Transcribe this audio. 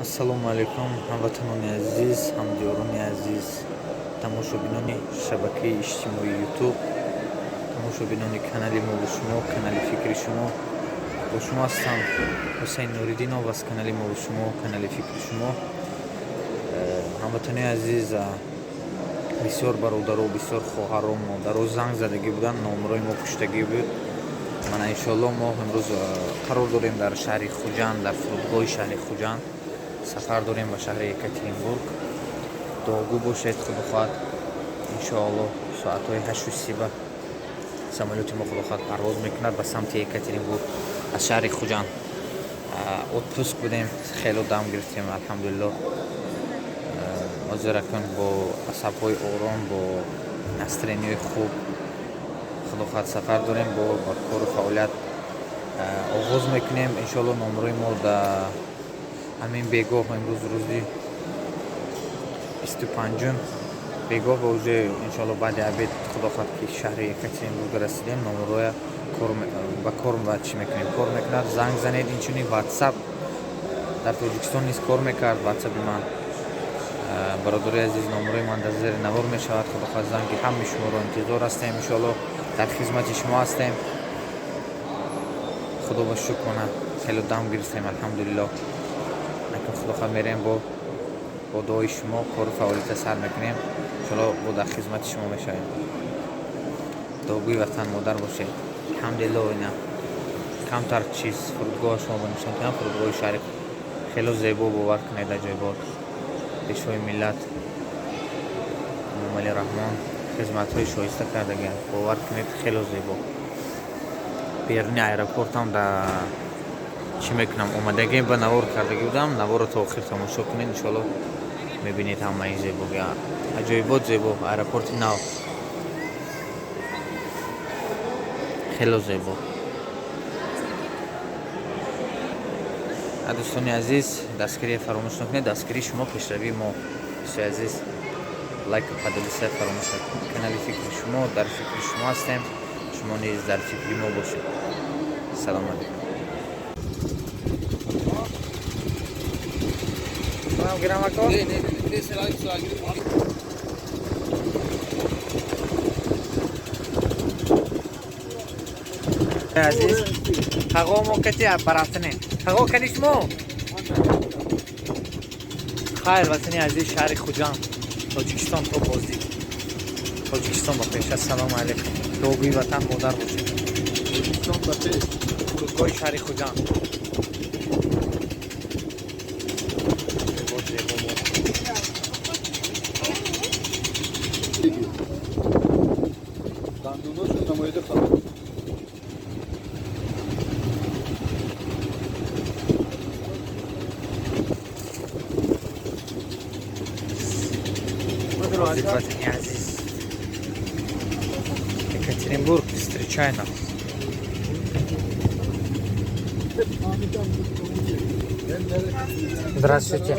ассалому алайкум, ҳамватанони азиз, ҳамдиёрони азиз, тамошобинони шабакаи иҷтимоии ютуб, тамошобинони канали молу шумо, канали фикри шумо. Бо шумо ҳастам ҳусейн Нуриддинов аз канали молу шумо, канали фикри шумо. ҳамватанони азиз, бисёр бародаро, бисёр хоҳаро, модаро занг задагӣ буданд, номерои мо пуштагӣ буд. Мана иншоаллоҳ мо имрӯз қарор дорем дар шаҳри Хуҷанд, дар фурудгоҳи шаҳри Хуҷанд сафар дорем ба шаҳри Екатеринбург. Дуогӯ бошед, худохоҳад иншоаллоҳ соатҳои 8:30 самолёти мо худохоҳад парвоз мекунад ба самти Екатеринбург аз шаҳри Хуҷанд. отпуск будем, хело дам гирифтем, алҳамдулиллоҳ. озиракун бо асабҳои ором, бо настроениҳои хуб худохоҳад сафар дорем, ба кору фаъолият оғоз мекунем. Иншоаллоҳ номерои мо да ҳамин бегоҳ имрӯз рӯзи 25 бегоҳ ва уже иншоаллоҳ баъди абед худохоҳад ки шаҳри Екатеринбург расидем, номероя ба кор чӣ мекунем, кор мекунад. Занг занед, инчунин ватсап дар Тоҷикистон низ кор мекард. ватсапи ман, бародари азиз, номерои ман дар зери навор мешавад. худохоҳад занги ҳамаи шуморо интизор ҳастем, иншоаллоҳ дар хизмати шумо ҳастем. худо ба шукр, мана хело дам гирифтем, алҳамдулиллоҳ. акун худохоҳад мерем бо дуои шумо кору фаъолията сар мекунем, иншоаллоҳ бо дар хизмати шумо мешавем. дуогӯи ватан модар бошед. алҳамдулиллоҳ. ина камтар чиз фурудгоҳ шумо ба нишон диҳам, фурудгоҳи шаҳри хело зебо, бовар кунед, аҷоибот. пешвои миллат Эмомали Раҳмон хизматҳои шоиста кардагиам, бовар кунед, хело зебо. беруни аэропортам да чӣ мекунам, омадагиам ба навор кардагӣ будам. наворро то охир тамошо кунед, иншоаллоҳ мебинед ҳамаи зебоги, аҷоибот зебо. аэропорти нав хело зебо. дӯстони азиз, дастгирие фаромӯш накунед. дастгирии шумо пешравии мо. дӯстои азиз, лайку подписа фаромӯш накунед. канали фикри шумо, дар фикри шумо ҳастем, шумо низ дар фикри мо бошед. салому алайкум. азиз, ҳаво мо кати баратане ҳаво канишмо хайр. ватани азиз, шаҳри Хуҷанд, Тоҷикистон, то боздид. Тоҷикистон ба пеш. ассалому алайкум. дуогӯи ватан модар бошед. Тоҷикистон ба пеш. фурудгоҳи шаҳри Хуҷанд. Дандоношу намоида хабар. Ватани азиз, Екатеринбург, встречай нас. Здравствуйте.